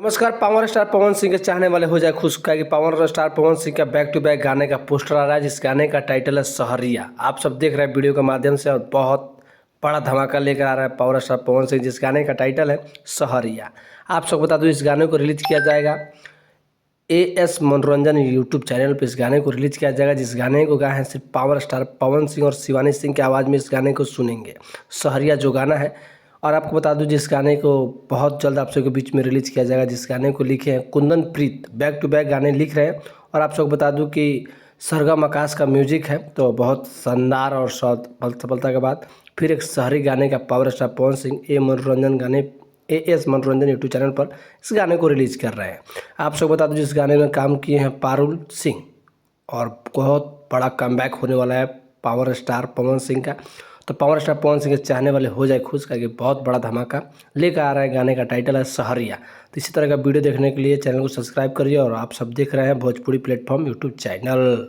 नमस्कार। Power star Pawan Singh के चाहने वाले हो जाए खुश का कि पावर स्टार पवन सिंह का बैक टू बैक गाने का पोस्टर आ रहा है, जिस गाने का टाइटल है सहरिया। आप सब देख रहे हैं वीडियो के माध्यम से, और बहुत बड़ा धमाका लेकर आ रहा है पावर स्टार पवन सिंह, जिस गाने का टाइटल है सहरिया। आप सबको बता दूं, इस गाने को रिलीज किया जाएगा एएस मनोरंजन यूट्यूब चैनल पर। इस गाने को रिलीज किया जाएगा, जिस गाने को गाए हैं सिर्फ पावर स्टार पवन सिंह और शिवानी सिंह की आवाज़ में इस गाने को सुनेंगे। सहरिया जो गाना है, और आपको बता दूं जिस गाने को बहुत जल्द आप सबके बीच में रिलीज किया जाएगा, जिस गाने को लिखे हैं कुंदन प्रीत। बैक टू बैक गाने लिख रहे हैं, और आप सबको बता दूं कि सरगम आकाश का म्यूजिक है। तो बहुत शानदार और सफलता के बाद फिर एक शहरी गाने का power star Pawan Singh as मनोरंजन यूट्यूब चैनल पर इस गाने को रिलीज कर रहे हैं। आप सबको बता दूं जिस गाने में काम किए हैं पारुल सिंह, और बहुत बड़ा कमबैक होने वाला है पावर स्टार पवन सिंह का। तो पावर स्टार पवन सिंह के चाहने वाले हो जाए खुश का कि बहुत बड़ा धमाका लेकर आ रहा है। गाने का टाइटल है सहरिया। तो इसी तरह का वीडियो देखने के लिए चैनल को सब्सक्राइब करिए, और आप सब देख रहे हैं भोजपुरी प्लेटफॉर्म यूट्यूब चैनल।